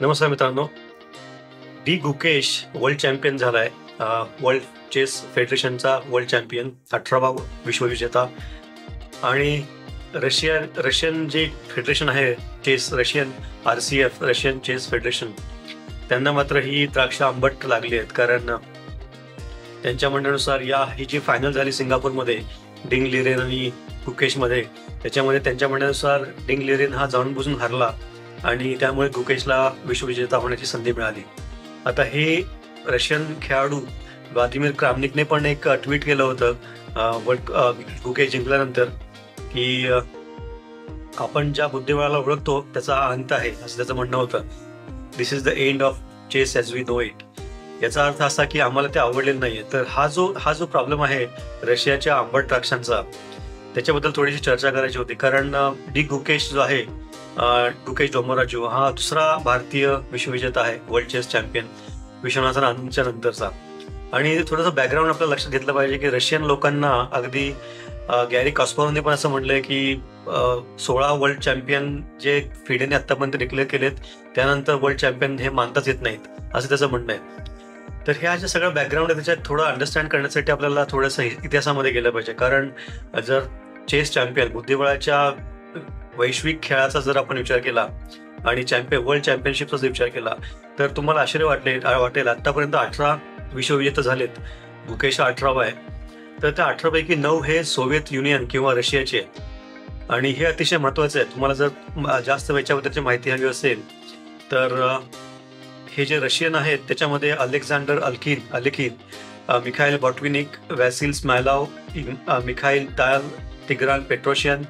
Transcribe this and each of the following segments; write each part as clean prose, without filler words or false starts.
नमस्कार मित्रांनो. D Gukesh world champion झालाय. वर्ल्ड चेस फेडरेशनचा वर्ल्ड चॅम्पियन, 18वा विश्वविजेता. आणि रशियन जे फेडरेशन आहे chess, Russian RCF, Russian chess federation, त्यांना मात्र ही द्राक्ष आंबट लागली आहेत. कारण त्यांच्या म्हणण्यानुसार ही जी फायनल झाली सिंगापूरमध्ये डिंग लिरेन आणि गुकेशमध्ये, त्याच्यामध्ये त्यांच्या म्हणण्यानुसार डिंग लिरेन हा जाणून बुजून हरला आणि त्यामुळे गुकेशला विश्वविजेता होण्याची संधी मिळाली. आता हे रशियन खेळाडू व्लादिमीर क्रामनिकने पण एक ट्विट केलं होतं गुकेश जिंकल्यानंतर की आपण ज्या बुद्धिबळाला ओळखतो त्याचा अंत आहे, असं त्याचं म्हणणं होतं. This is the end of chess as we know it. याचा अर्थ असा की आम्हाला ते आवडलेलं नाहीये. तर हा जो प्रॉब्लेम आहे रशियाच्या आंबट द्राक्षांचा, त्याच्याबद्दल थोडीशी चर्चा करायची होती. कारण डी गुकेश जो आहे, गुकेश डोमोराजू, हा दुसरा भारतीय विश्वविजेता आहे, वर्ल्ड चेस चॅम्पियन, विश्वनाथन आनंदच्या नंतरचा. आणि थोडंसं बॅकग्राऊंड आपल्याला लक्षात घेतलं पाहिजे की रशियन लोकांना, अगदी गॅरी कॉस्परोव्हने पण असं म्हटलंय की 16 वर्ल्ड चॅम्पियन जे फिडेने आतापर्यंत डिक्लेअर केलेत त्यानंतर वर्ल्ड चॅम्पियन हे मानताच येत नाहीत, असं त्याचं म्हणणं आहे. तर ह्या जे सगळं बॅकग्राऊंड आहे त्याच्यात थोडं अंडरस्टँड करण्यासाठी आपल्याला थोडंसं इतिहासामध्ये गेलं पाहिजे. कारण जर चेस चॅम्पियन, बुद्धिबळाच्या वैश्विक खेळाचा जर आपण विचार केला आणि वर्ल्ड चॅम्पियनशिपचा जर विचार केला तर तुम्हाला आश्चर्य वाटेल आतापर्यंत 18 विश्वविजेते झालेत. गुकेश 18वा आहे. तर त्या 18 पैकी 9 हे सोव्हिएत युनियन किंवा रशियाचे आहेत. आणि हे अतिशय महत्वाचं आहे. तुम्हाला जर जास्त याच्याबद्दलची माहिती हवी असेल तर हे जे रशियन आहेत त्याच्यामध्ये Alexander Alekhine, Mikhail Botvinnik, Vasily Smyslov, Mikhail Tal, Tigran Petrosian,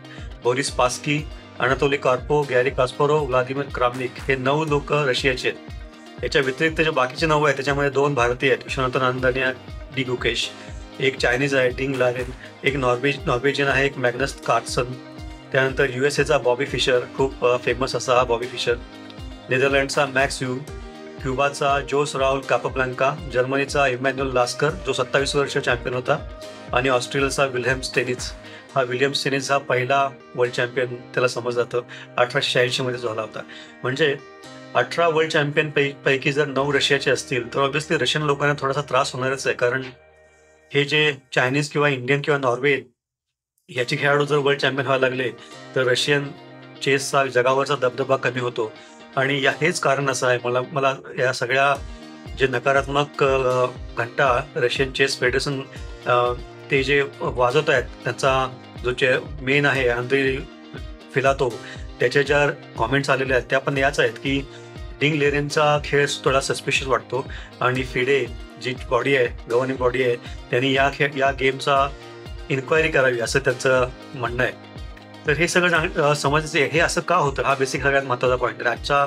Boris Spassky, Anatoly Karpov, Garry Kasparov, Vladimir Kramnik, हे 9 लोक रशियाचे आहेत. याच्या व्यतिरिक्त जे बाकीचे 9 आहेत त्याच्यामध्ये 2 भारतीय आहेत, विश्वनाथन आनंद आणि डी गुकेश. एक चायनीज आहे डिंग लारेन, एक नॉर्वेजियन आहे, एक मॅग्नस कार्लसन. त्यानंतर USAचा बॉबी फिशर, खूप फेमस असा हा बॉबी फिशर. नेदरलँडचा मॅक्स यू, क्युबाचा जोस राउल कापाब्लांका, जर्मनीचा इमॅन्युअल लास्कर जो 27 वर्ष चॅम्पियन होता, आणि ऑस्ट्रेलियाचा विल्यम स्टेनिस हा पहिला वर्ल्ड चॅम्पियन त्याला समजलं जातं, 1886 मध्ये झाला होता. म्हणजे 18 वर्ल्ड चॅम्पियन पैकी जर 9 रशियाचे असतील तर ऑब्व्हियसली रशियन लोकांना थोडासा त्रास होणारच आहे. कारण हे जे चायनीज किंवा इंडियन किंवा नॉर्वे याचे खेळाडू जर वर्ल्ड चॅम्पियन व्हायला लागले तर रशियन चेसचा जगावरचा दबदबा कमी होतो. आणि हेच कारण असं आहे. मला या सगळ्या जे नकारात्मक घंटा रशियन चेस फेडरेशन ते जे वाजवत आहेत, त्यांचा जो मेन आहे आंद्री फिलातोव, त्याच्या ज्या कॉमेंट्स आलेल्या आहेत त्या पण याच आहेत की डिंग लेरेनचा खेळ थोडा सस्पिशियस वाटतो आणि फिडे जी बॉडी आहे, गव्हर्निंग बॉडी आहे, त्यांनी या गेमचा इन्क्वायरी करावी असं त्यांचं म्हणणं आहे. तर हे सगळं समजायचं हे असं का होतं, हा बेसिक सगळ्यात महत्त्वाचा पॉईंट. तर आजच्या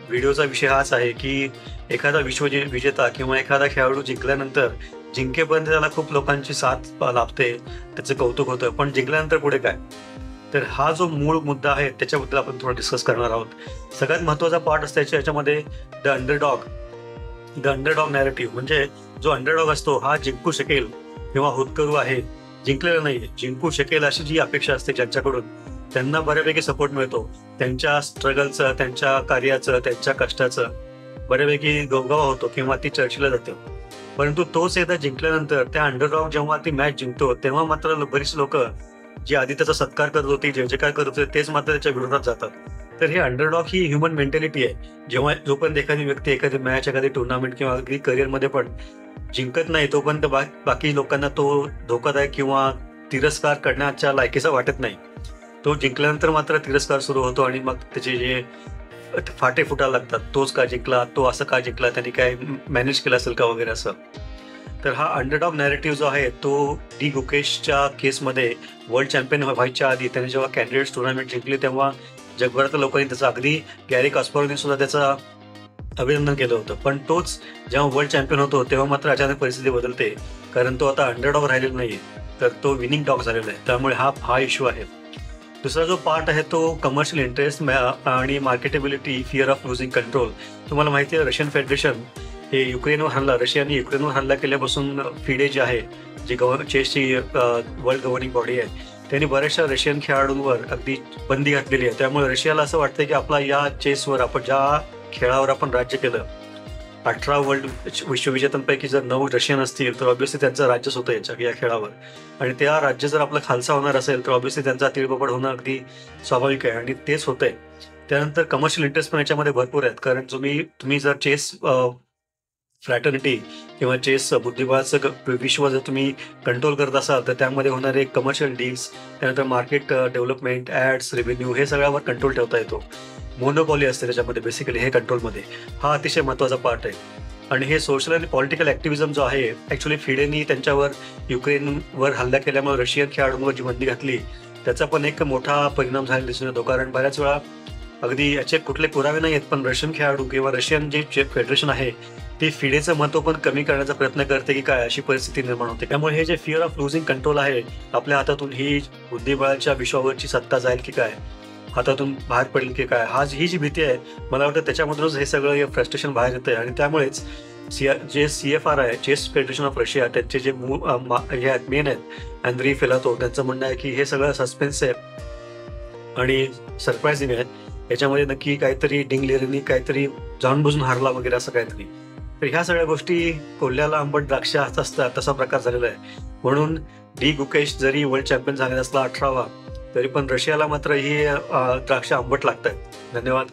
व्हिडिओचा विषय हाच आहे की एखादा विजेता किंवा एखादा खेळाडू जिंकल्यानंतर, जिंकेपर्यंत त्याला खूप लोकांची साथ लाभते, त्याचं कौतुक होतं, पण जिंकल्यानंतर पुढे काय. तर हा जो मूळ मुद्दा आहे त्याच्याबद्दल आपण थोडं डिस्कस करणार आहोत. सगळ्यात महत्त्वाचा पार्ट असतो याच्यामध्ये द अंडरडॉग नॅरेटिव्ह. म्हणजे जो अंडरडॉग असतो हा जिंकू शकेल किंवा होतकरू आहे, जिंकलेलं नाही, जिंकू शकेल अशी जी अपेक्षा असते ज्यांच्याकडून, त्यांना बऱ्यापैकी सपोर्ट मिळतो. त्यांच्या स्ट्रगलचं, त्यांच्या कार्याचं, त्यांच्या कष्टाचं बऱ्यापैकी गवगवा होतो किंवा ती चर्चेला जाते. परंतु तोच एकदा जिंकल्यानंतर त्या अंडरडॉग जेव्हा ती मॅच जिंकतो तेव्हा मात्र बरीच लोक जी आधी त्याचा सत्कार करत होती, जयजयकार करत होते, तेच मात्र त्याच्या विरोधात जातात. तर हे अंडरडॉग ही ह्युमन मेंटॅलिटी आहे. जेव्हा जोपर्यंत एखादी व्यक्ती एखादी मॅच, एखादी टुर्नामेंट किंवा अगदी करिअरमध्ये पण जिंकत नाही तोपर्यंत बाकी लोकांना तो धोकादायक किंवा तिरस्कार करण्याच्या लायकीचा वाटत नाही. तो जिंकल्यानंतर मात्र तिरस्कार सुरू होतो आणि मग त्याचे जे फाटे फुटायला लागतात, तोच का जिंकला, तो असं का जिंकला, त्यांनी काय मॅनेज केलं असेल का वगैरे असं. तर हा अंडरडॉग नॅरेटिव्ह जो आहे तो डी गुकेशच्या केसमध्ये वर्ल्ड चॅम्पियन व्हायच्या आधी त्याने जेव्हा कॅन्डिडेट्स टुर्नामेंट जिंकली तेव्हा जगभरातल्या लोकांनी त्याचं, अगदी गॅरी कास्परोव्हने सुद्धा त्याचं अभिनंदन केलं होतं. पण तोच जेव्हा वर्ल्ड चॅम्पियन होतो तेव्हा मात्र अचानक परिस्थिती बदलते, कारण तो आता अंडरडॉग राहिलेला नाहीये, तर तो विनिंग डॉग झालेला आहे. त्यामुळे हा इश्यू आहे. दुसरा जो पार्ट आहे तो कमर्शियल इंटरेस्ट आणि marketability, fear of losing control. तुम्हाला माहिती आहे रशियन फेडरेशन हे रशियाने युक्रेनवर हल्ला केल्यापासून फिडे जे आहे, जी चेसची वर्ल्ड गव्हर्निंग बॉडी आहे, त्यांनी बऱ्याचशा रशियन खेळाडूंवर अगदी बंदी घातलेली आहे. त्यामुळे रशियाला असं वाटतं की आपला या चेसवर आपण ज्या खेळावर आपण राज्य केलं, 18 वर्ल्ड विश्वविजेत्यांपैकी जर 9 रशियन असतील तर ऑब्व्हियसली त्यांचं राज्यच होतं या खेळावर. आणि त्या राज्य जर आपलं खालसा होणार असेल तर ऑब्व्हियसली त्यांचा तिळपपड होणं अगदी स्वाभाविक आहे, आणि तेच होतंय. त्यानंतर कमर्शियल इंटरेस्ट पण याच्यामध्ये भरपूर आहेत, कारण तुम्ही जर चेस फ्रॅटर्निटी किंवा चेस बुद्धिबळाचं विश्व जर तुम्ही कंट्रोल करत असाल तर त्यामध्ये होणारे कमर्शियल डील्स, त्यानंतर मार्केट डेव्हलपमेंट, ॲड्स, रेव्हेन्यू, हे सगळ्यावर कंट्रोल ठेवता येतो. मोनोपॉली असते त्याच्यामध्ये बेसिकली हे कंट्रोलमध्ये. हा अतिशय महत्त्वाचा पार्ट आहे. आणि हे सोशल आणि पॉलिटिकल ॲक्टिव्हिझम जो आहे, ॲक्च्युली फिडेनी त्यांच्यावर युक्रेनवर हल्ला केल्यामुळे रशियन खेळाडूंवर जी बंदी घातली त्याचा पण एक मोठा परिणाम झालेला दिसून येतो. कारण बऱ्याच वेळा अगदी याचे कुठले पुरावे नाही आहेत, पण रशियन खेळाडू किंवा रशियन जे फेडरेशन आहे ती फिडेचं महत्त्व पण कमी करण्याचा प्रयत्न करते की काय, अशी परिस्थिती निर्माण होते. त्यामुळे हे जे फिअर ऑफ लुझिंग कंट्रोल आहे आपल्या हातातून, ही बुद्धिबळाच्या विश्वावरची सत्ता जाईल की काय, हातातून बाहेर पडेल की काय, ही जी भीती आहे, मला वाटतं त्याच्यामधूनच हे सगळं फ्रस्ट्रेशन बाहेर येतं. आणि त्यामुळेच जे CFR आहे, चेस फेडरेशन ऑफ रशिया, त्यांचे जे हे आहेत मेन आहेत, अँद्री फिलातोव, त्यांचं म्हणणं आहे की हे सगळं सस्पेन्स आहे आणि सरप्रायझिंग आहे. याच्यामध्ये नक्की काहीतरी डिंगलेरीनी काहीतरी जाणूनबुजून हारला वगैरे असं काहीतरी. तर ह्या सगळ्या गोष्टी कोल्ह्याला आंबट द्राक्ष असतात तसा प्रकार झालेला आहे. म्हणून डी गुकेश जरी वर्ल्ड चॅम्पियन झालेला असला 18वा, तरी पण रशियाला मात्र ही द्राक्ष आंबट लागतात. धन्यवाद.